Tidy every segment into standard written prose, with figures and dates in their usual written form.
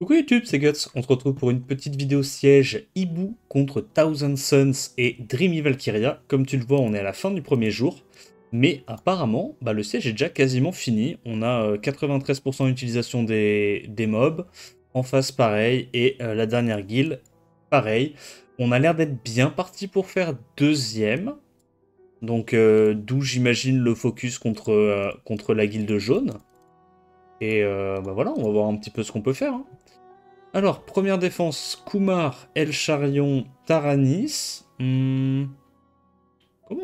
Coucou YouTube, c'est Guts. On se retrouve pour une petite vidéo siège Ibu contre Thousand Suns et Dreamy Valkyria. Comme tu le vois, on est à la fin du premier jour. Mais apparemment, le siège est déjà quasiment fini. On a 93% d'utilisation des mobs. En face, pareil. Et la dernière guilde, pareil. On a l'air d'être bien parti pour faire deuxième. Donc, d'où j'imagine le focus contre la guilde jaune. Et voilà, on va voir un petit peu ce qu'on peut faire, hein. Alors, première défense, Kumar, El Charion, Taranis. Comment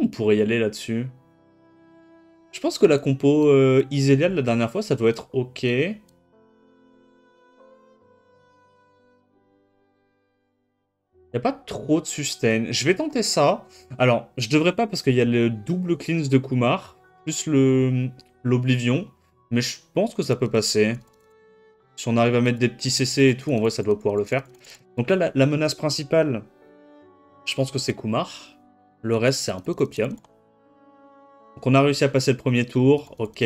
on pourrait y aller là-dessus? Je pense que la compo Isélial la dernière fois, ça doit être ok. Y a pas trop de sustain. Je vais tenter ça. Alors, je devrais pas parce qu'il y a le double cleanse de Kumar, plus l'Oblivion. Mais je pense que ça peut passer. Si on arrive à mettre des petits CC et tout, en vrai, ça doit pouvoir le faire. Donc là, la menace principale, je pense que c'est Kumar. Le reste, c'est un peu Copium. Donc on a réussi à passer le premier tour, ok.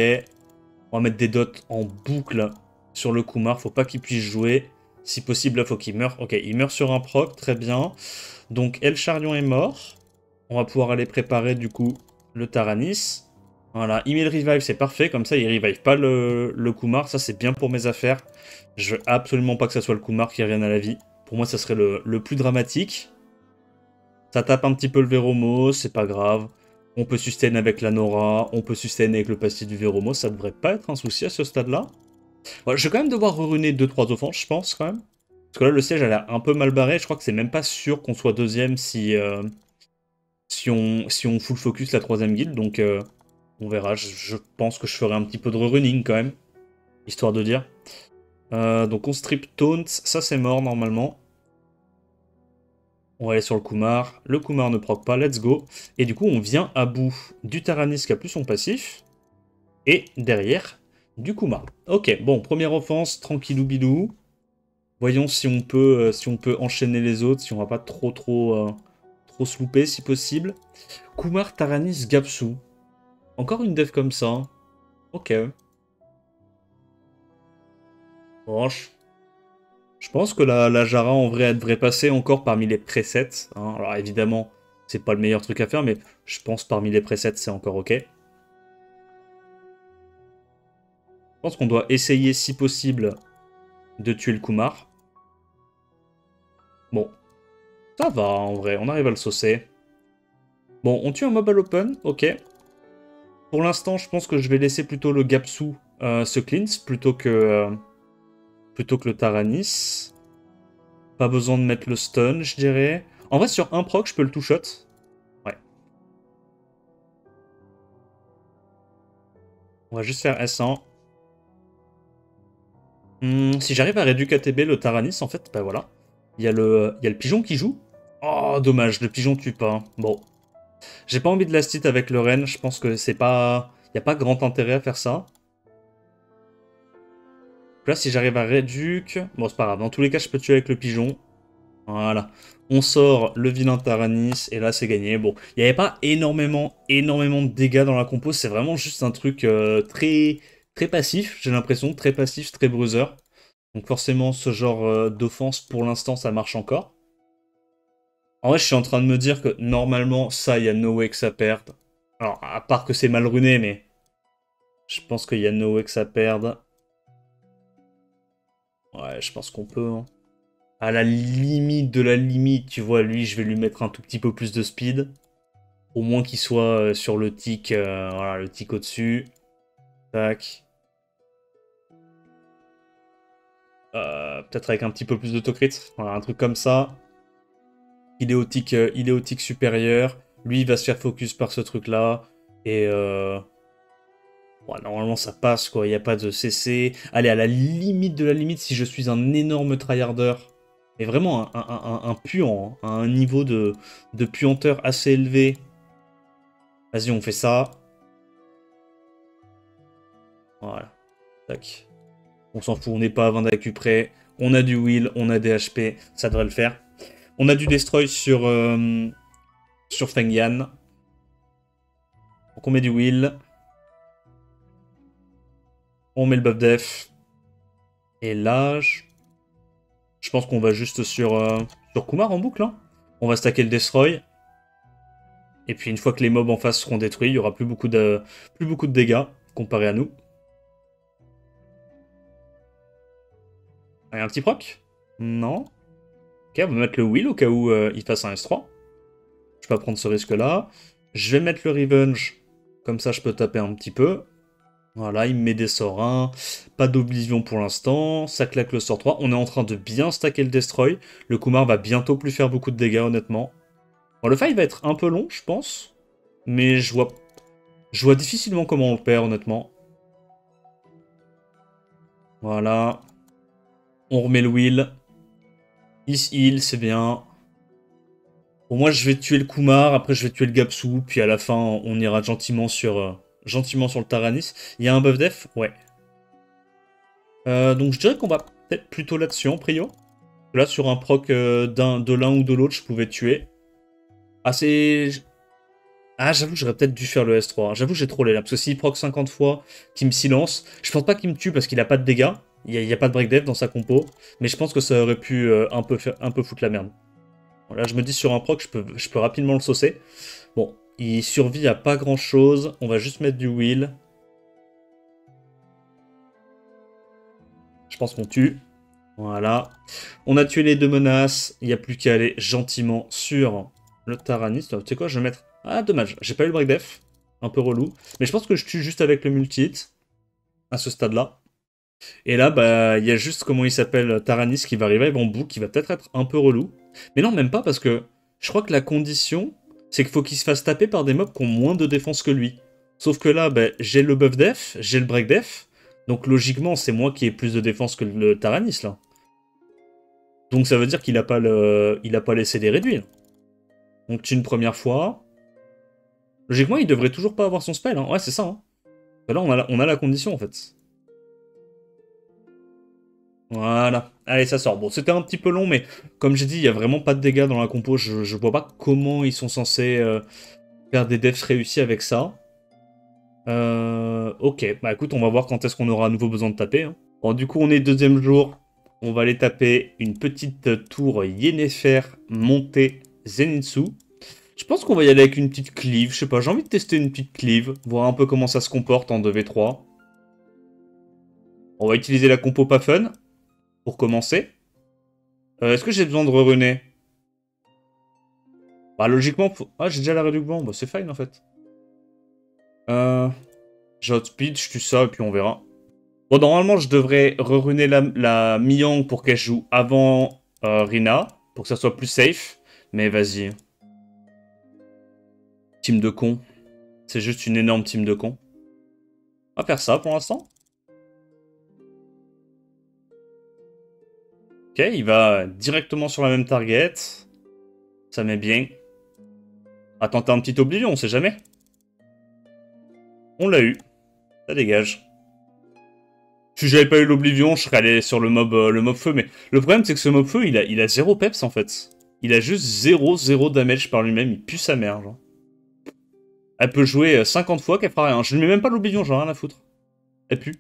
On va mettre des dots en boucle sur le Kumar, faut pas qu'il puisse jouer. Si possible, là, faut qu'il meure. Ok, il meurt sur un proc, très bien. Donc El Charion est mort. On va pouvoir aller préparer du coup le Taranis. Voilà, il met le revive, c'est parfait, comme ça il revive pas le Kumar, ça c'est bien pour mes affaires. Je veux absolument pas que ça soit le Kumar qui revienne à la vie. Pour moi ça serait le plus dramatique. Ça tape un petit peu le Véromos, c'est pas grave. On peut sustain avec la Nora, on peut sustain avec le passif du Véromos, ça devrait pas être un souci à ce stade-là. Ouais, je vais quand même devoir runer 2-3 offenses, je pense, quand même. Parce que là, le siège a l'air un peu mal barré, je crois que c'est même pas sûr qu'on soit deuxième si on full focus la troisième guilde, donc on verra. Je pense que je ferai un petit peu de running quand même, histoire de dire. Donc on strip taunt, ça c'est mort normalement. On va aller sur le Kumar. Le Kumar ne proc pas, let's go. Et du coup, on vient à bout du Taranis qui a plus son passif. Et derrière, du Kumar. Ok, bon, première offense, tranquillou bilou. Voyons si on peut enchaîner les autres, si on va pas trop se louper si possible. Kumar, Taranis, Gapsu. Encore une dev comme ça. Ok. Bon, je pense que la Jara en vrai, elle devrait passer encore parmi les presets, hein. Alors évidemment, c'est pas le meilleur truc à faire, mais je pense parmi les presets, c'est encore ok. Je pense qu'on doit essayer, si possible, de tuer le Kumar. Bon, ça va en vrai, on arrive à le saucer. Bon, on tue un mob à l'open, ok. Pour l'instant, je pense que je vais laisser plutôt le Gapsu se cleanse plutôt que le Taranis. Pas besoin de mettre le stun, je dirais. En vrai, sur un proc, je peux le two-shot. Ouais. On va juste faire S1. Si j'arrive à réduire KTB le Taranis, en fait, bah voilà. Il y a le pigeon qui joue. Oh, dommage, le pigeon tue pas, hein. Bon. J'ai pas envie de last hit avec le Ren, je pense que c'est pas... Il y a pas grand intérêt à faire ça. Là, si j'arrive à réduc... Bon, c'est pas grave, dans tous les cas, je peux tuer avec le pigeon. Voilà. On sort le vilain Taranis, et là, c'est gagné. Bon, il n'y avait pas énormément de dégâts dans la compo, c'est vraiment juste un truc très passif, j'ai l'impression, très passif, très bruiser. Donc forcément, ce genre d'offense, pour l'instant, ça marche encore. En vrai, je suis en train de me dire que normalement, ça, il y a no way que ça perde. Alors, à part que c'est mal runé, mais je pense qu'il y a no way que ça perde. Ouais, je pense qu'on peut, hein. À la limite de la limite, tu vois, lui, je vais lui mettre un tout petit peu plus de speed. Au moins qu'il soit sur le tic, voilà, le tic au-dessus. Tac. Peut-être avec un petit peu plus d'autocrit. Voilà, un truc comme ça. Il est au tic supérieur. Lui, il va se faire focus par ce truc-là. Et ouais, normalement, ça passe, quoi. Il n'y a pas de CC. Allez, à la limite de la limite, si je suis un énorme tryharder, mais vraiment un puant, hein, à un niveau de puanteur assez élevé. Vas-y, on fait ça. Voilà. Tac. On s'en fout, on n'est pas à 20 d'accu près. On a du will, on a des HP, ça devrait le faire. On a du destroy sur Feng Yan. Donc on met du will. On met le buff def. Et là, Je pense qu'on va juste sur Kumar en boucle. Hein. On va stacker le Destroy. Et puis une fois que les mobs en face seront détruits, il y aura plus beaucoup de dégâts comparé à nous. Allez, un petit proc? Non. Ok, on va mettre le Will au cas où il fasse un S3. Je vais pas prendre ce risque-là. Je vais mettre le Revenge. Comme ça, je peux taper un petit peu. Voilà, il me met des sorts 1. Pas d'Oblivion pour l'instant. Ça claque le sort 3. On est en train de bien stacker le Destroy. Le Kumar va bientôt plus faire beaucoup de dégâts, honnêtement. Bon, le fight va être un peu long, je pense. Mais je vois difficilement comment on le perd, honnêtement. Voilà. On remet le Will. Il heal, c'est bien. Bon, moi, je vais tuer le Kumar, après je vais tuer le Gapsu, puis à la fin, on ira gentiment sur le Taranis. Il y a un buff def? Ouais. Donc je dirais qu'on va peut-être plutôt là-dessus en prio. Là, sur un proc de l'un ou de l'autre, je pouvais tuer. Ah, c'est... Ah, j'avoue, j'aurais peut-être dû faire le S3. J'avoue, j'ai trollé là, parce que s'il proc 50 fois, qu'il me silence, je pense pas qu'il me tue parce qu'il a pas de dégâts. Il y a pas de break def dans sa compo, mais je pense que ça aurait pu un peu foutre la merde. Bon, là, je me dis sur un proc, je peux rapidement le saucer. Bon, il survit à pas grand chose. On va juste mettre du Will. Je pense qu'on tue. Voilà. On a tué les deux menaces. Il n'y a plus qu'à aller gentiment sur le Taranis. Tu sais quoi, je vais mettre... Ah, dommage. J'ai pas eu le break def. Un peu relou. Mais je pense que je tue juste avec le multi-hit. À ce stade-là. Et là, bah, il y a juste, comment il s'appelle, Taranis qui va arriver avec bambou, qui va peut-être être un peu relou. Mais non, même pas, parce que je crois que la condition, c'est qu'il faut qu'il se fasse taper par des mobs qui ont moins de défense que lui. Sauf que là, bah, j'ai le buff def, j'ai le break def, donc logiquement, c'est moi qui ai plus de défense que le Taranis, là. Donc ça veut dire qu'il a pas laissé des réduits. Donc tue une première fois. Logiquement, il devrait toujours pas avoir son spell, hein. Ouais, c'est ça, hein. Là, on a la condition, en fait. Voilà. Allez, ça sort. Bon, c'était un petit peu long, mais comme j'ai dit, il n'y a vraiment pas de dégâts dans la compo. Je vois pas comment ils sont censés faire des defs réussis avec ça. Ok, bah écoute, on va voir quand est-ce qu'on aura à nouveau besoin de taper. Hein. Bon, du coup, on est deuxième jour. On va aller taper une petite tour Yennefer montée Zenitsu. Je pense qu'on va y aller avec une petite cleave. Je sais pas, j'ai envie de tester une petite cleave. Voir un peu comment ça se comporte en 2v3. On va utiliser la compo pas fun. Pour commencer. Est-ce que j'ai besoin de re-runner? Bah logiquement... Ah, j'ai déjà la réduction. Bah c'est fine en fait. J'ai outspeed, je tue ça et puis on verra. Bon, normalement, je devrais re-runner la Miang pour qu'elle joue avant Rina. Pour que ça soit plus safe. Mais vas-y. Team de cons. C'est juste une énorme team de cons. On va faire ça pour l'instant. Ok, il va directement sur la même target. Ça met bien. À tenter un petit Oblivion, on sait jamais. On l'a eu. Ça dégage. Si j'avais pas eu l'Oblivion, je serais allé sur le mob feu. Mais le problème, c'est que ce mob feu, il a zéro peps, en fait. Il a juste 0 damage par lui-même. Il pue sa mère, genre. Elle peut jouer 50 fois qu'elle fera rien. Je ne mets même pas l'Oblivion, j'en ai rien à foutre. Elle pue.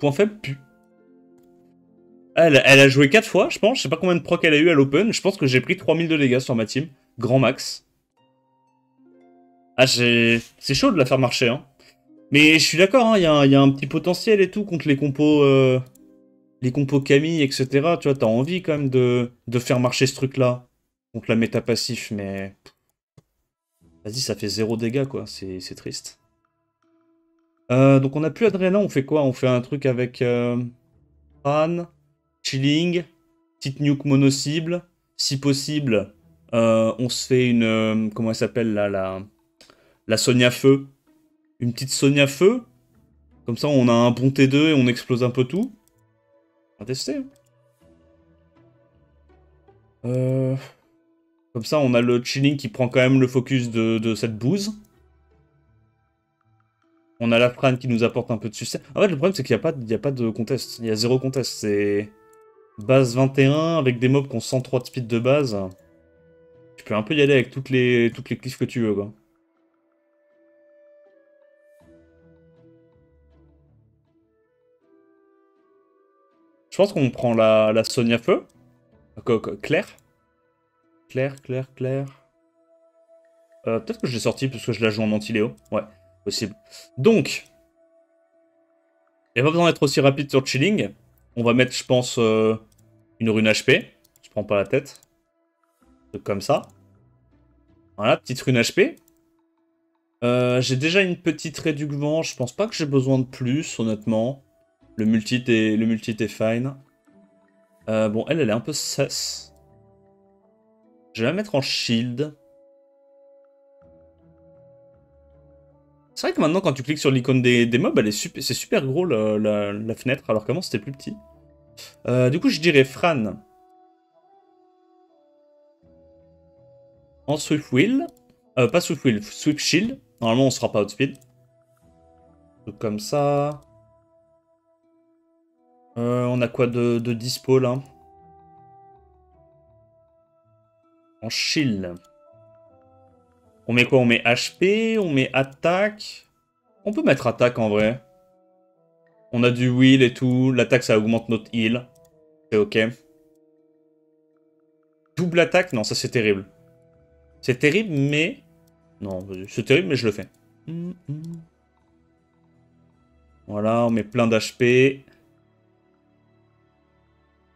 Point faible, pue. Elle a joué 4 fois, je pense. Je sais pas combien de proc elle a eu à l'open. Je pense que j'ai pris 3000 de dégâts sur ma team. Grand max. Ah, c'est chaud de la faire marcher, hein. Mais je suis d'accord, hein, y a un petit potentiel et tout contre les compos Camille, etc. Tu vois, t'as envie quand même de faire marcher ce truc-là contre la méta passif, mais... Vas-y, ça fait 0 dégâts, quoi. C'est triste. Donc on a plus Adrena, on fait quoi? On fait un truc avec Fran, Chilling, petite nuke mono-cible. Si possible, on se fait une... comment elle s'appelle, là, la Sonia Feu. Une petite Sonia Feu. Comme ça, on a un bon T2 et on explose un peu tout. On va tester. Comme ça, on a le Chilling qui prend quand même le focus de cette bouse. On a la Fran qui nous apporte un peu de succès. En fait, le problème, c'est qu'il n'y a pas de contest. Il y a 0 contest. C'est base 21 avec des mobs qui ont 103 de speed de base. Tu peux un peu y aller avec toutes les cliffs que tu veux, quoi. Je pense qu'on prend la Sonia Feu. Claire? Claire. Peut-être que je l'ai sorti parce que je la joue en anti-Léo. Ouais, possible. Donc, il n'y a pas besoin d'être aussi rapide sur Chilling. On va mettre, je pense, une rune HP. Je prends pas la tête. Comme ça. Voilà, petite rune HP. J'ai déjà une petite réduction. Je pense pas que j'ai besoin de plus, honnêtement. Le multi est fine. Bon, elle est un peu sus. Je vais la mettre en shield. C'est vrai que maintenant, quand tu cliques sur l'icône des mobs, c'est super gros la fenêtre, alors qu'avant c'était plus petit. Du coup, je dirais Fran en Swift Wheel. Pas Swift Wheel, Swift Shield. Normalement, on sera pas outspeed. Donc, comme ça. On a quoi de dispo là? En shield. On met quoi? On met HP, on met attaque. On peut mettre attaque en vrai. On a du wheel et tout. L'attaque, ça augmente notre heal. C'est ok. Double attaque? Non, ça c'est terrible. C'est terrible, mais... Non, c'est terrible, mais je le fais. Voilà, on met plein d'HP.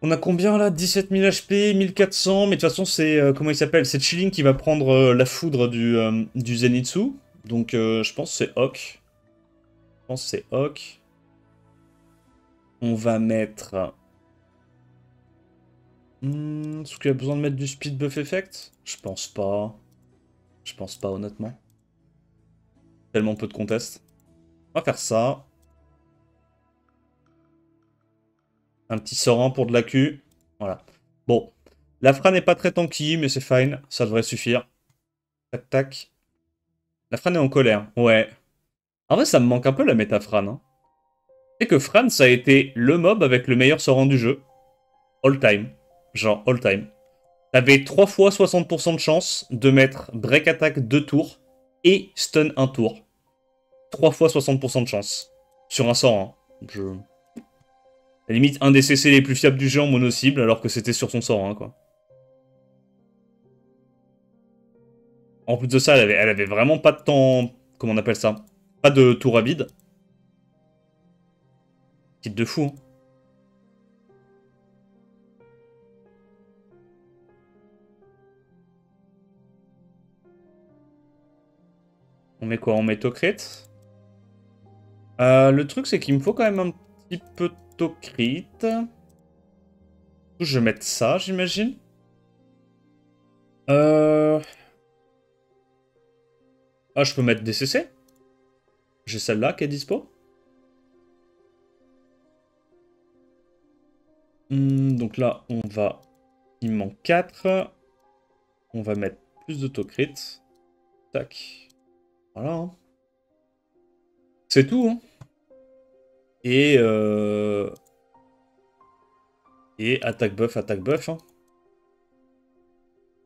On a combien là? 17 000 HP, 1400, mais de toute façon c'est... comment il s'appelle? C'est Chilling qui va prendre la foudre du Zenitsu. Donc je pense que c'est ok. On va mettre... Est-ce qu'il y a besoin de mettre du speed buff effect? Je pense pas. Honnêtement. Tellement peu de contest. On va faire ça. Un petit Sorin pour de la Q. Voilà. Bon. La Fran n'est pas très tanky, mais c'est fine. Ça devrait suffire. Tac, tac. La Fran est en colère. Ouais. En vrai, ça me manque un peu la méta Fran. Hein. C'est que Fran, ça a été le mob avec le meilleur Sorin du jeu. All time. Genre, all time. T'avais 3 fois 60% de chance de mettre break attack 2 tours et stun 1 tour. 3 fois 60% de chance. Sur un Sorin. À la limite, un des CC les plus fiables du jeu en mono-cible, alors que c'était sur son sort, hein, quoi. En plus de ça, elle avait vraiment pas de temps... Comment on appelle ça? Pas de tour rapide. Kit de fou, hein. On met quoi? On met Tocrit. Le truc, c'est qu'il me faut quand même un petit peu Tocrit. Je vais mettre ça, j'imagine. Ah, je peux mettre DCC. J'ai celle-là qui est dispo. Donc là, on va... Il me manque 4. On va mettre plus de Tocrit. Tac. Voilà. Hein. C'est tout. Hein. Et attaque buff. Hein.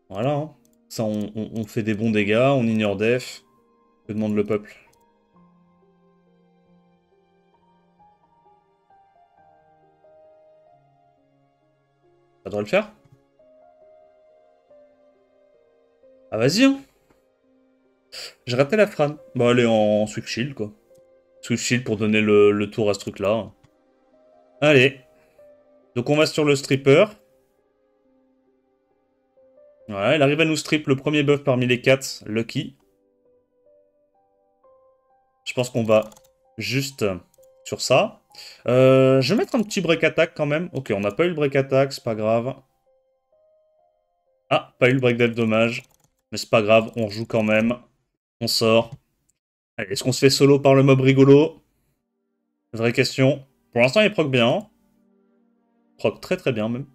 Voilà. Hein. Ça, on fait des bons dégâts, on ignore def. Que demande le peuple? Ça devrait le faire? Ah, vas-y, hein. J'ai raté la Fran. Bon, elle est en Swift Shield, quoi. Swift Shield pour donner le tour à ce truc-là. Allez. Donc on va sur le stripper. Ouais, elle arrive à nous strip le premier buff parmi les 4. Lucky. Je pense qu'on va juste sur ça. Je vais mettre un petit break attack quand même. Ok, on n'a pas eu le break attack, c'est pas grave. Ah, pas eu le break death, dommage. Mais c'est pas grave, on joue quand même. On sort. Allez, est-ce qu'on se fait solo par le mob rigolo? Vraie question. Pour l'instant, il proc bien. Proc très très bien même.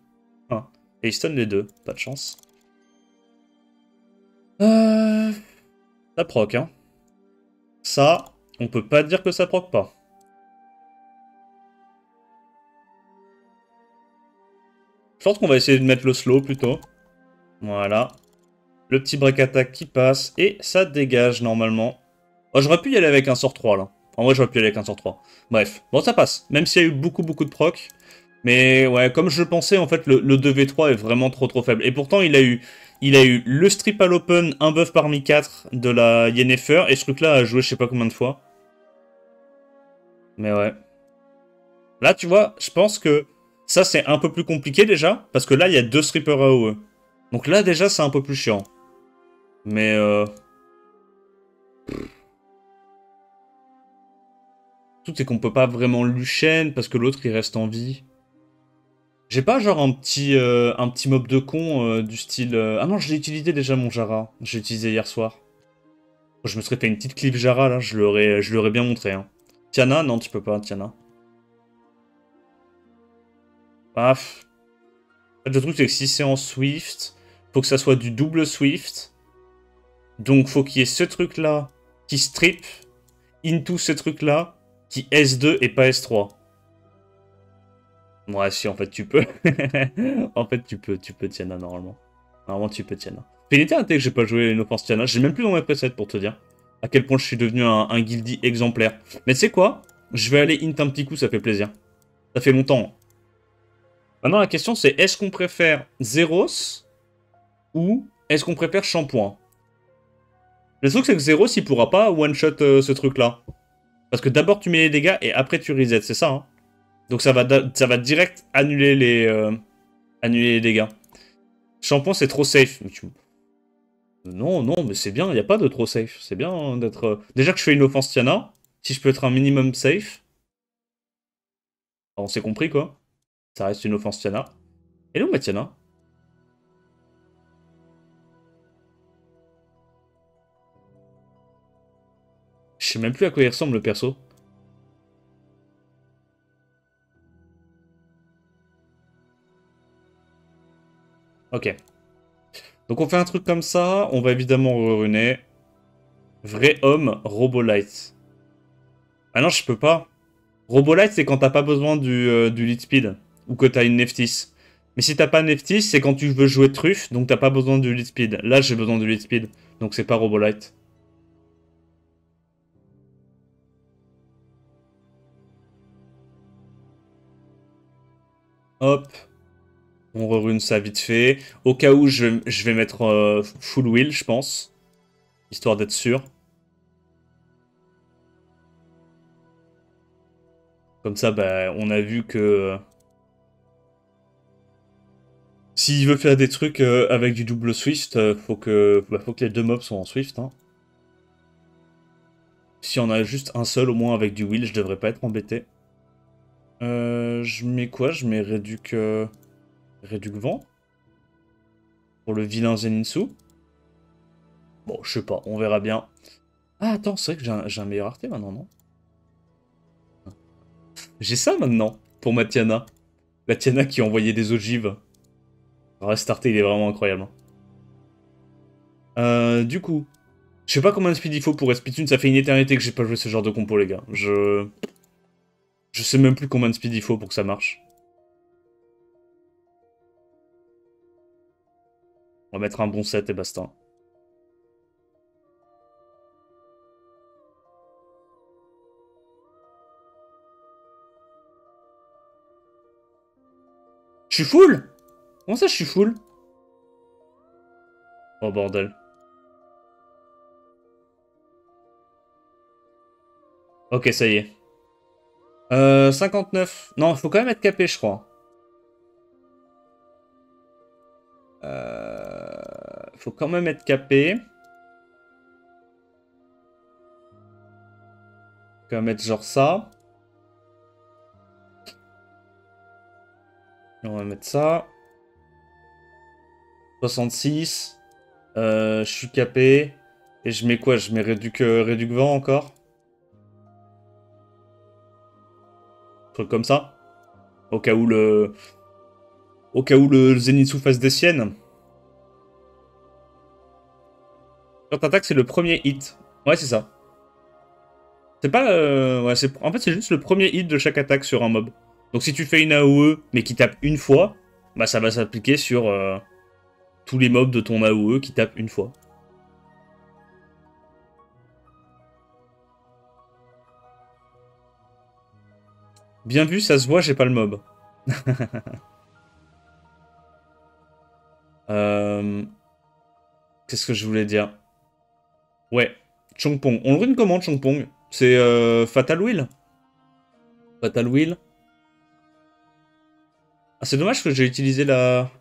Ah. Et il stun les deux, pas de chance. Ça proc, hein. Ça, on peut pas dire que ça proc pas. Je pense qu'on va essayer de mettre le slow plutôt. Voilà. Le petit break attack qui passe. Et ça dégage normalement. Oh, j'aurais pu y aller avec un sort 3 là. En vrai, j'aurais pu y aller avec un sort 3. Bref. Bon, ça passe. Même s'il y a eu beaucoup de proc. Mais ouais, comme je le pensais, en fait, le 2v3 est vraiment trop faible. Et pourtant, il a eu le strip à l'open, un buff parmi 4 de la Yennefer, et ce truc-là a joué je sais pas combien de fois. Mais ouais. Là, tu vois, je pense que ça, c'est un peu plus compliqué déjà, parce que là, il y a 2 strippers AOE. Donc là, déjà, c'est un peu plus chiant. Mais tout est qu'on peut pas vraiment Luchen, parce que l'autre, il reste en vie. J'ai pas genre un petit mob de con du style... Ah non, je l'ai utilisé déjà mon Jara. Je l'ai utilisé hier soir. Je me serais fait une petite clip Jara là, je l'aurais bien montré. Hein. Tiana, non, tu peux pas, Tiana. Paf. En fait, le truc c'est que si c'est en Swift, faut que ça soit du double Swift. Donc faut qu'il y ait ce truc là qui strip into ce truc là qui S2 et pas S3. Ouais, si en fait tu peux. En fait tu peux Tiana normalement. Normalement tu peux Tiana. Fait une éternité que j'ai pas joué une offense Tiana, j'ai même plus dans mes presets pour te dire. À quel point je suis devenu un guildy exemplaire. Mais tu sais quoi? Je vais aller int un petit coup, ça fait plaisir. Ça fait longtemps. Maintenant, la question, c'est est-ce qu'on préfère Zeros ou est-ce qu'on préfère Shampoing? Le truc, c'est que Zeros, il pourra pas one-shot ce truc-là. Parce que d'abord, tu mets les dégâts et après, tu resets, c'est ça, hein. Donc, ça va direct annuler les dégâts. Shampoing, c'est trop safe. Non, non, mais c'est bien, il n'y a pas de trop safe. C'est bien d'être... Déjà que je fais une offense Tiana, si je peux être un minimum safe, on s'est compris, quoi. Ça reste une offense Tiana. Et où ma Tiana? Je sais même plus à quoi il ressemble, le perso. Ok. Donc on fait un truc comme ça, on va évidemment ruiner. Vrai homme, Robolite. Ah non, je peux pas. Robolite, c'est quand t'as pas besoin du lead speed. Ou que t'as une Neftis. Mais si t'as pas Neftis, c'est quand tu veux jouer truffe, donc t'as pas besoin du lead speed. Là, j'ai besoin du lead speed. Donc c'est pas Robolite. Hop. On rerune ça vite fait. Au cas où, je vais mettre full wheel, je pense. Histoire d'être sûr. Comme ça, bah, on a vu que... S'il veut faire des trucs avec du double Swift, faut que les deux mobs soient en Swift. Hein. Si on a juste un seul, au moins avec du wheel, je devrais pas être embêté. Je mets quoi? Je mets Réduc Vent pour le vilain Zenitsu. Bon, je sais pas, on verra bien. Ah, attends, c'est vrai que j'ai un meilleur arté maintenant, non? J'ai ça maintenant pour ma Tiana. La Tiana qui envoyait des ogives. Alors, cet arté, il est vraiment incroyable. Hein. Du coup, je sais pas combien de speed il faut pour Speedtune, ça fait une éternité que j'ai pas joué ce genre de compo, les gars. Je sais même plus combien de speed il faut pour que ça marche. On va mettre un bon set et basta. Je suis full? Comment ça, je suis full? Oh bordel. Ok, ça y est. 59. Non, il faut quand même être capé, je crois. Faut quand même être capé. On va mettre genre ça. Et on va mettre ça. 66. Je suis capé. Et je mets quoi? Je mets Réduc Vent encore. Un truc comme ça. Au cas où le... Au cas où le Zenitsu fasse des siennes. Quand t'attaques, c'est le premier hit. Ouais, c'est ça. C'est pas... Ouais, en fait, c'est juste le premier hit de chaque attaque sur un mob. Donc si tu fais une AOE, mais qui tape une fois, bah ça va s'appliquer sur tous les mobs de ton AOE qui tapent une fois. Bien vu, ça se voit, j'ai pas le mob. Euh, Qu'est-ce que je voulais dire? Ouais, Chongpong. On le rune comment, Chongpong? C'est Fatal Wheel? Fatal Wheel? Ah, c'est dommage que j'ai utilisé la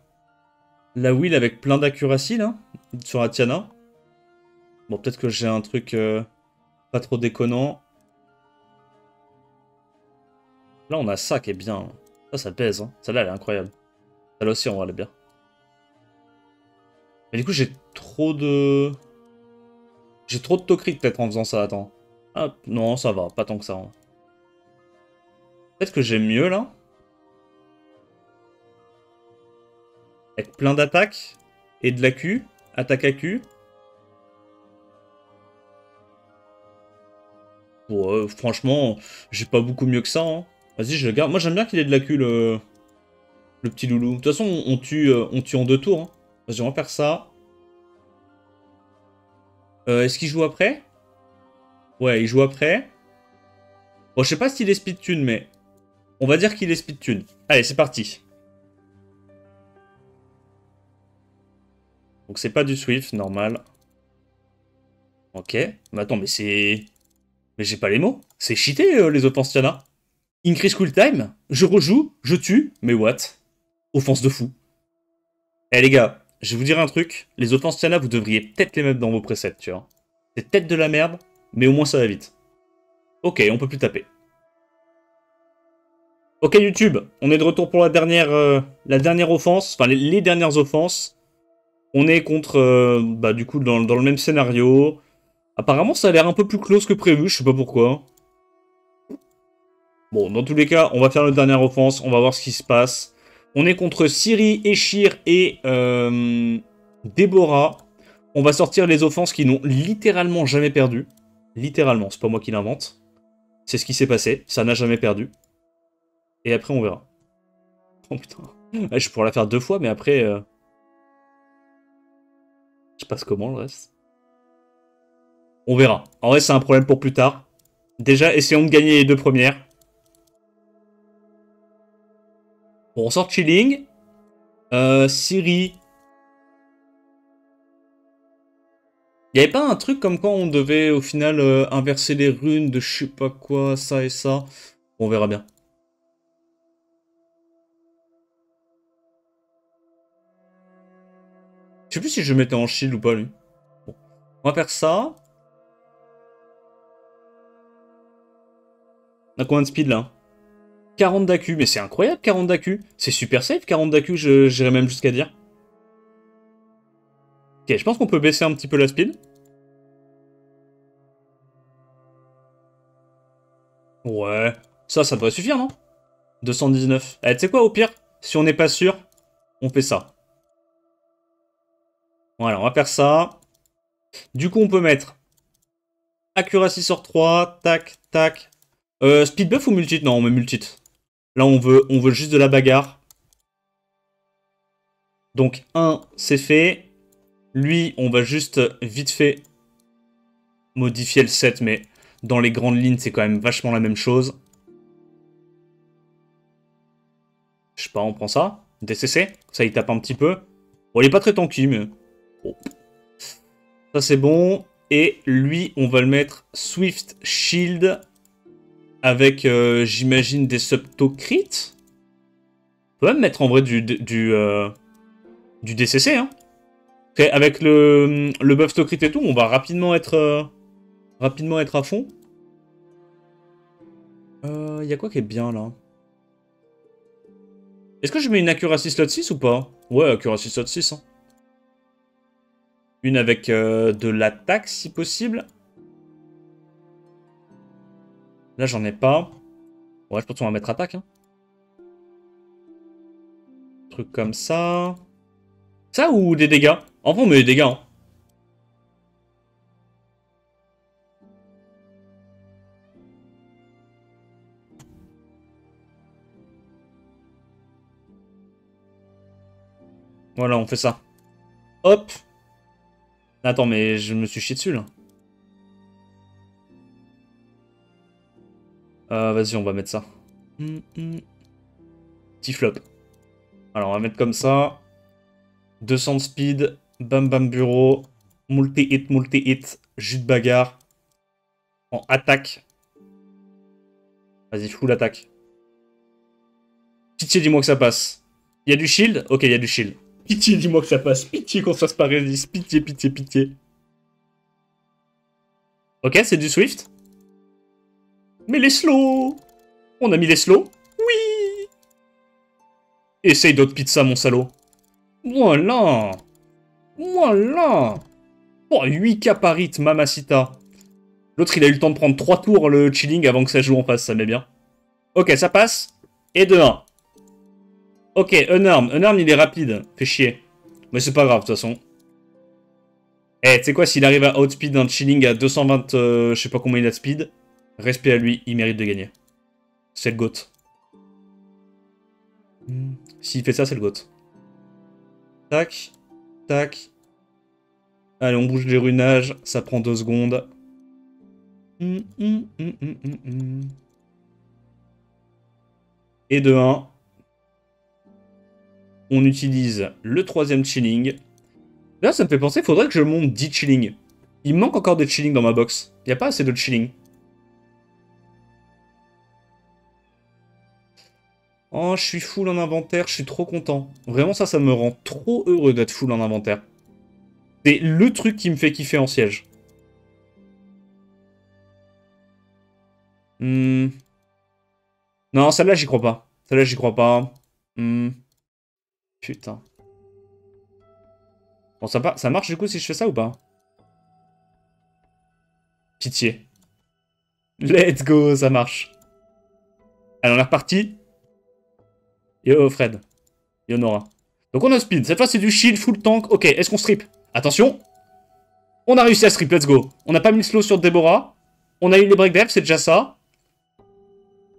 wheel avec plein d'accuracy, là, sur Atiana. Bon, peut-être que j'ai un truc pas trop déconnant. Là, on a ça qui est bien. Ça pèse. Hein. Celle-là, elle est incroyable. Celle-là aussi, on va aller bien. Mais du coup, j'ai trop de... J'ai trop de tokrit peut-être en faisant ça, attends. Ah, non, ça va, pas tant que ça. Hein. Peut-être que j'ai mieux, là. Avec plein d'attaques. Et de la Q. Attaque à Q. Bon, franchement, j'ai pas beaucoup mieux que ça. Hein. Vas-y, je le garde. Moi, j'aime bien qu'il ait de la Q, le petit loulou. De toute façon, on tue en 2 tours. Hein. Vas-y, on va faire ça. Est-ce qu'il joue après? Ouais, il joue après. Bon, je sais pas s'il est speed tune, mais on va dire qu'il est speed tune. Allez, c'est parti. Donc c'est pas du Swift, normal. Ok. Mais attends, mais c'est... Mais j'ai pas les mots. C'est cheaté, les offenses Tiana. Increase cool time. Je rejoue, je tue. Mais what? Offense de fou. Eh les gars, je vais vous dire un truc. Les offenses Tiana, vous devriez peut-être les mettre dans vos presets, tu vois. C'est peut-être de la merde, mais au moins ça va vite. Ok, on peut plus taper. Ok YouTube, on est de retour pour la dernière offense, enfin les dernières offenses. On est contre, bah du coup dans le même scénario. Apparemment ça a l'air un peu plus close que prévu, je sais pas pourquoi. Bon, dans tous les cas, on va faire notre dernière offense, on va voir ce qui se passe. On est contre Siri, Eshir et Déborah. On va sortir les offenses qui n'ont littéralement jamais perdu. Littéralement, c'est pas moi qui l'invente. C'est ce qui s'est passé, ça n'a jamais perdu. Et après on verra. Oh putain. Je pourrais la faire 2 fois, mais après... je passe comment le reste? On verra. En vrai, c'est un problème pour plus tard. Déjà, essayons de gagner les 2 premières. Bon, on sort Chilling. Siri. Il n'y avait pas un truc comme quoi on devait au final inverser les runes de je sais pas quoi, ça et ça. On verra bien. Je sais plus si je le mettais en shield ou pas lui. Bon. On va faire ça. On a combien de speed là? 40 d'AQ, mais c'est incroyable 40 d'AQ. C'est super safe 40 d'AQ, j'irais même jusqu'à dire. Ok, je pense qu'on peut baisser un petit peu la speed. Ouais, ça devrait suffire, non? 219. Eh, tu sais quoi, au pire, si on n'est pas sûr, on fait ça. Voilà, on va faire ça. Du coup, on peut mettre Accuracy sur 3, tac, tac. Speed buff ou multit? Non, on met multit. Là, on veut juste de la bagarre. Donc, 1, c'est fait. Lui, on va juste vite fait modifier le set, mais dans les grandes lignes, c'est quand même vachement la même chose. Je sais pas, on prend ça. DCC, ça il tape un petit peu. Bon, il est pas très tanky, mais... Bon. Ça, c'est bon. Et lui, on va le mettre Swift Shield avec, j'imagine, des subto-crit. On peut même mettre en vrai du DCC. Hein. Avec le buff to crit et tout, on va rapidement être à fond. Y a quoi qui est bien là? Est-ce que je mets une accuracy slot 6 ou pas? Ouais, accuracy slot 6. Hein. Une avec de l'attaque si possible. Là, j'en ai pas. Ouais, je pense qu'on va mettre attaque. Hein. Truc comme ça. Ça ou des dégâts? En vrai, on met des dégâts. Hein. Voilà, on fait ça. Hop. Attends, mais je me suis chié dessus, là. Vas-y, on va mettre ça. Petit flop. Alors, on va mettre comme ça. 200 de speed. Bam bam bureau. Multi-hit. Jus de bagarre. En attaque. Vas-y, full attaque. Pitié, dis-moi que ça passe. Il y a du shield? Ok, il y a du shield. Pitié, dis-moi que ça passe. Pitié qu'on se fasse pas résiste. Pitié. Ok, c'est du Swift. Mais les slows. On a mis les slows. Oui. Essaye d'autres pizzas, mon salaud. Voilà. Oh, 8K par hit, mamacita. L'autre, il a eu le temps de prendre 3 tours le chilling avant que ça joue en face, ça met bien. Ok, ça passe. Et de 1. Ok, unarmed. Unarmed, il est rapide. Fait chier. Mais c'est pas grave, de toute façon. Eh, tu sais quoi, s'il arrive à outspeed un chilling à 220, je sais pas combien il a de speed, respect à lui, il mérite de gagner. C'est le GOAT. S'il fait ça, c'est le GOAT. Tac. Allez, on bouge les runages, ça prend 2 secondes. Et de 1. On utilise le 3ème chilling. Là, ça me fait penser, faudrait que je monte 10 chilling. Il me manque encore des chilling dans ma box. Il n'y a pas assez de chilling. Oh, je suis full en inventaire, je suis trop content. Vraiment, ça me rend trop heureux d'être full en inventaire. C'est le truc qui me fait kiffer en siège. Non, celle-là, j'y crois pas. Putain. Bon, ça marche du coup si je fais ça ou pas? Pitié. Let's go, ça marche. Allez, on est reparti. Yo, Fred. Yo, Nora. Donc on a speed. Cette fois, c'est du shield, full tank. Ok, est-ce qu'on strip? Attention. On a réussi à strip, let's go. On n'a pas mis le slow sur Deborah. On a eu les break def, c'est déjà ça.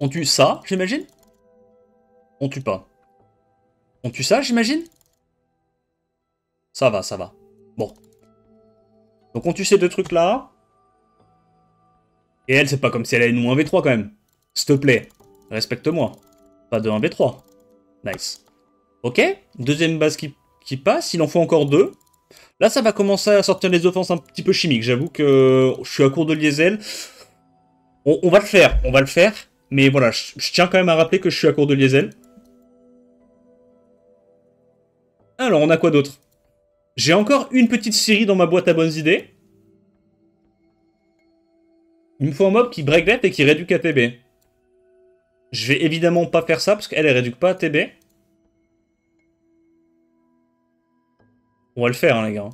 On tue ça, j'imagine? On tue pas. On tue ça, j'imagine? Ça va. Bon. Donc on tue ces deux trucs-là. Et elle, c'est pas comme si elle allait nous 1v3 quand même. S'il te plaît, respecte-moi. Pas de 1v3. Nice. Ok, deuxième base qui passe, il en faut encore 2. Là, ça va commencer à sortir les offenses un petit peu chimiques. J'avoue que je suis à court de liesel. On va le faire. Mais voilà, je tiens quand même à rappeler que je suis à court de liesel. Alors, on a quoi d'autre? J'ai encore une petite série dans ma boîte à bonnes idées. Il me faut un mob qui break death et qui réduit ATB. Je vais évidemment pas faire ça parce qu'elle, elle réduit pas ATB. On va le faire, hein, les gars.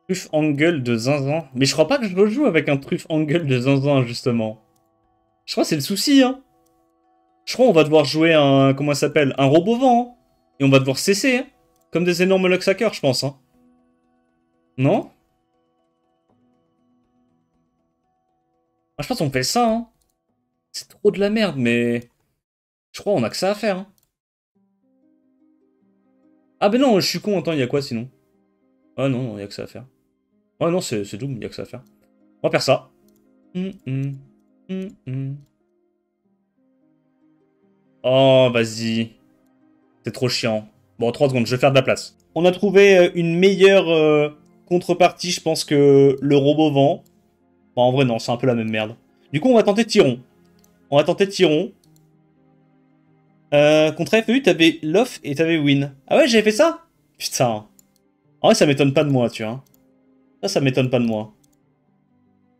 Truffe angle de zinzin. Mais je crois pas que je rejoue avec un truffe angle de zinzin, justement. Je crois que c'est le souci, hein. Je crois qu'on va devoir jouer un... Comment ça s'appelle? Un robot vent, hein. Et on va devoir cesser, hein. Comme des énormes Luxhackers, je pense, hein. Non? Ah, je pense qu'on fait ça, hein. C'est trop de la merde, mais... Je crois qu'on a que ça à faire, hein. Ah ben non, je suis con, attends, il y a quoi, sinon? Ah non, il y a que ça à faire. Ah non, c'est Doom, il y a que ça à faire. On va faire ça. Oh, vas-y. C'est trop chiant. Bon, 3 secondes, je vais faire de la place. On a trouvé une meilleure contrepartie, je pense, que le robot vent. Bon, en vrai, non, c'est un peu la même merde. Du coup, on va tenter Tyron. Contre FEU, t'avais Lof et t'avais Win. Ah ouais, j'avais fait ça? Putain. En vrai, ça m'étonne pas de moi, tu vois. Ça m'étonne pas de moi.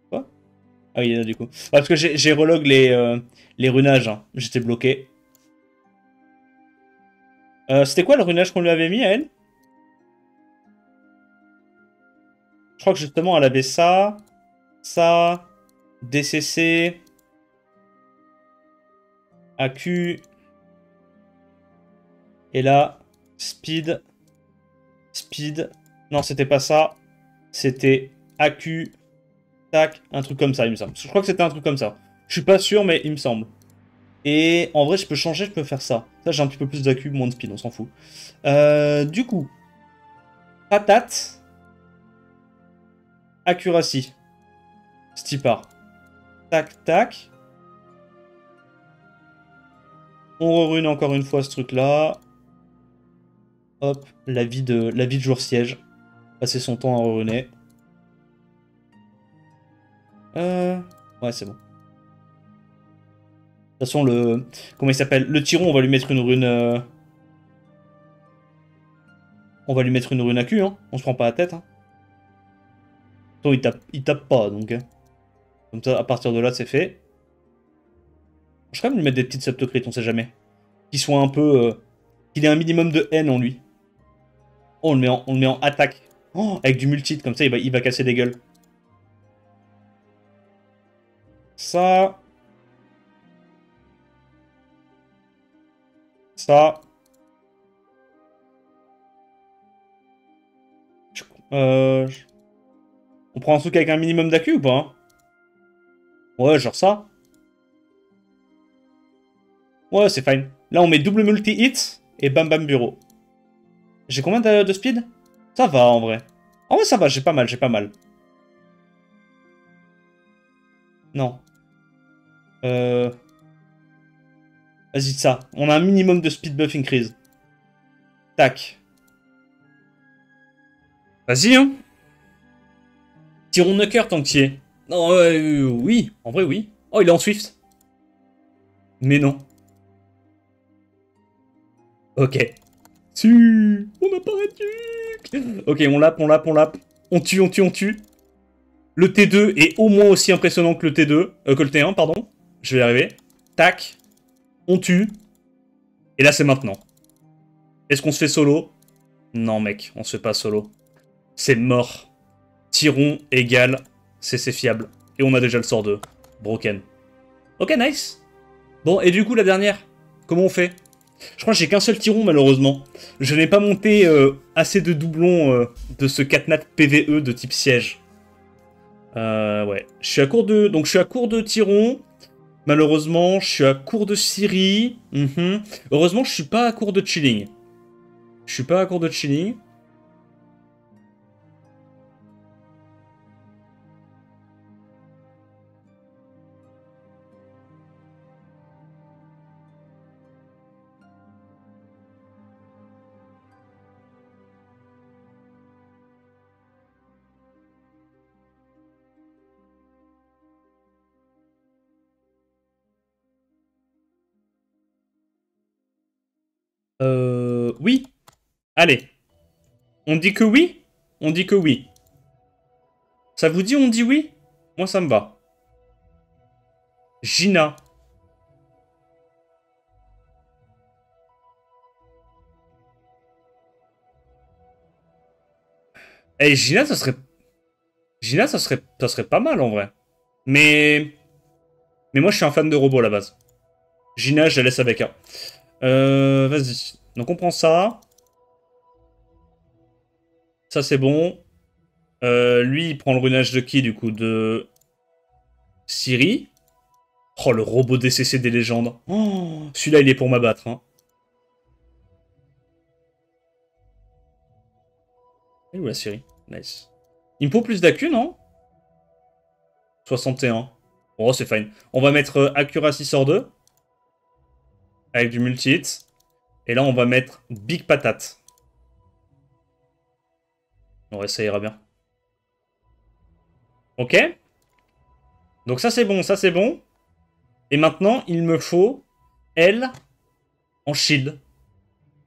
Quoi? Ah oui, là, du coup. Ouais, parce que j'ai relog les runages. Hein. J'étais bloqué. C'était quoi le runage qu'on lui avait mis à elle? Je crois que justement, elle avait ça, DCC, AQ, et là, speed, Non, c'était pas ça. C'était AQ, tac, un truc comme ça, il me semble. Je crois que c'était un truc comme ça. Je suis pas sûr, mais il me semble. Et en vrai, je peux changer, je peux faire ça. Ça, j'ai un petit peu plus d'AQ, moins de speed, on s'en fout. Du coup, patate, accuracy. Stipar. Tac, tac. On rerune encore une fois ce truc-là. Hop, la vie de jour siège. Passer son temps à reruner. Ouais, c'est bon. De toute façon, le... Comment il s'appelle? Le Tyron, on va lui mettre une rune... On va lui mettre une rune AQ, hein. On se prend pas la tête, hein. Attends, il tape pas, donc... Hein. Comme ça, à partir de là, c'est fait. Je vais quand même lui mettre des petites septocrites, on sait jamais. Qu'il soit un peu... qu'il ait un minimum de haine en lui. Oh, on le met en attaque. Oh, avec du multi, comme ça, il va casser des gueules. Ça... Ça... Euh... On prend un truc avec un minimum d'AQ ou pas hein? Ouais, genre ça. Ouais, c'est fine. Là, on met double multi-hit et bam bam bureau. J'ai combien de speed? Ça va, en vrai. En vrai, ça va, j'ai pas mal, j'ai pas mal. Non. Euh... Vas-y, ça. On a un minimum de speed buff increase. Tac. Vas-y, hein. Tirons Knocker tant que t'y es. Non, oui. En vrai, oui. Oh, il est en Swift. Mais non. Ok. Tu. On n'a pas réduit. Ok, on lappe, on lappe, on lappe. On tue, on tue, on tue. Le T2 est au moins aussi impressionnant que le T2. Que le T1, pardon. Je vais y arriver. Tac. On tue. Et là, c'est maintenant. Est-ce qu'on se fait solo? Non, mec, on se fait pas solo. C'est mort. Tyron égale CC fiable. Et on a déjà le sort de Broken. Ok, nice. Bon, et du coup, la dernière. Comment on fait? Je crois que j'ai qu'un seul Tyron, malheureusement. Je n'ai pas monté assez de doublons de ce Catnat PVE de type siège. Ouais. Je suis à court de... Donc, je suis à court de Tyron. Malheureusement, je suis à court de Siri. Heureusement, je suis pas à court de Chilling. Je suis pas à court de Chilling. Oui. Allez. On dit que oui? On dit que oui. Ça vous dit on dit oui? Moi, ça me va. Gina. Eh, Gina, ça serait... Gina, ça serait pas mal, en vrai. Mais... Mais moi, je suis un fan de robots, à la base. Gina, je la laisse avec un. Vas-y. Donc, on prend ça. Ça, c'est bon. Lui, il prend le runage de qui, du coup? De... Siri. Oh, le robot DCC des légendes. Oh, celui-là, il est pour m'abattre. Hein. Et où la Siri? Nice. Il me faut plus d'AQ, non? 61. Oh, c'est fine. On va mettre Accuracy sort 2. Avec du multi-hit. Et là, on va mettre Big Patate. Ouais, ça ira bien. Ok. Donc ça, c'est bon, ça, c'est bon. Et maintenant, il me faut elle en shield.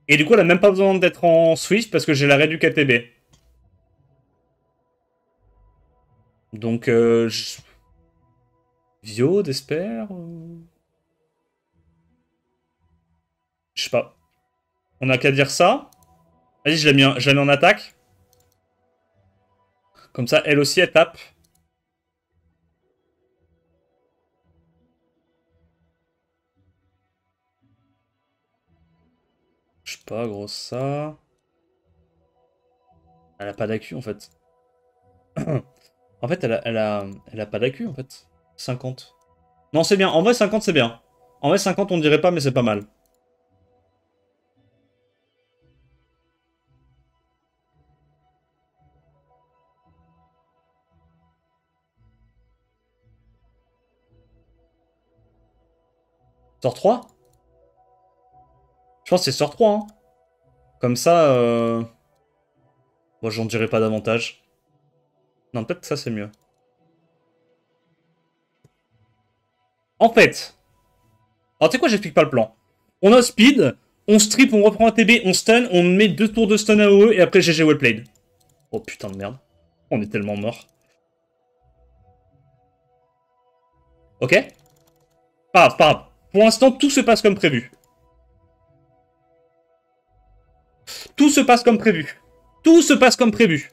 Et du coup, elle a même pas besoin d'être en Swift parce que j'ai l'arrêt du KTB. Donc, Vio, d'espère Je sais pas. On a qu'à dire ça. Vas-y, je la mets en attaque. Comme ça, elle aussi, elle tape. Je sais pas, gros, ça. Elle a pas d'accu, en fait. En fait, elle a pas d'accu, en fait. 50. Non, c'est bien. En vrai, 50, c'est bien. En vrai, 50, on dirait pas, mais c'est pas mal. Sort 3. Je pense que c'est sort 3, hein. Comme ça, bon, j'en dirai pas davantage. Non, peut-être que ça, c'est mieux. En fait... Alors, tu sais quoi, j'explique pas le plan. On a speed, on strip, on reprend un TB, on stun, on met 2 tours de stun à OE, et après GG well played. Oh putain de merde. On est tellement mort. Ok. Pas grave, pas grave. Pour l'instant, tout se passe comme prévu. Tout se passe comme prévu. Tout se passe comme prévu.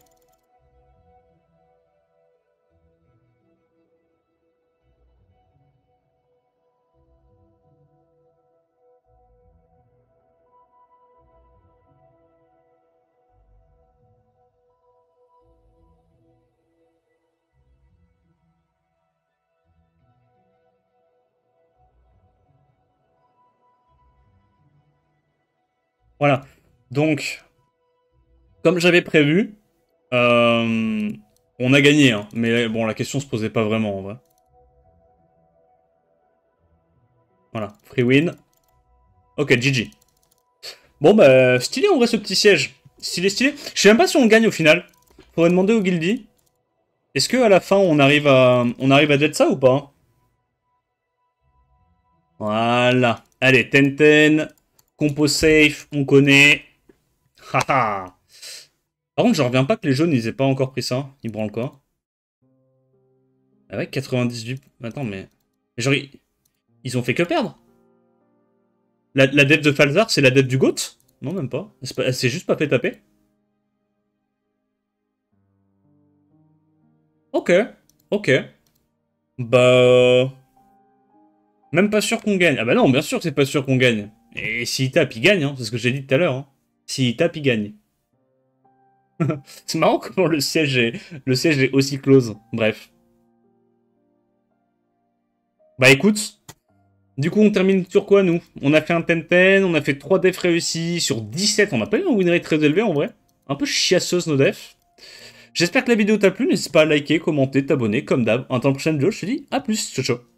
Voilà. Donc, comme j'avais prévu, on a gagné, hein. Mais bon, la question se posait pas vraiment, en vrai. Voilà. Free win. Ok, GG. Bon, bah, stylé en vrai ce petit siège. Stylé, stylé. Je sais même pas si on gagne au final. Faudrait demander au guildy. Est-ce que à la fin on arrive à jet ça ou pas? Voilà. Allez, Tenten. Compo safe, on connaît. Haha. Par contre, je reviens pas que les jaunes ils aient pas encore pris ça. Ils branlent quoi? Ah ouais, 98. Attends, mais. Genre, ils ont fait que perdre. La def de Falzar, c'est la def du GOAT? Non, même pas. Elle s'est juste pas fait taper. Ok. Ok. Bah. Même pas sûr qu'on gagne. Ah bah non, bien sûr que c'est pas sûr qu'on gagne. Et s'il tape, il gagne, hein. C'est ce que j'ai dit tout à l'heure. Hein. S'il tape, il gagne. C'est marrant comment le siège est aussi close. Bref. Bah écoute, du coup on termine sur quoi nous? On a fait un 10-10, on a fait 3 defs réussis sur 17. On n'a pas eu un win rate très élevé en vrai. Un peu chiasseuse nos defs. J'espère que la vidéo t'a plu, n'hésite pas à liker, commenter, t'abonner comme d'hab. Attends la prochaine vidéo, je te dis à plus, ciao ciao.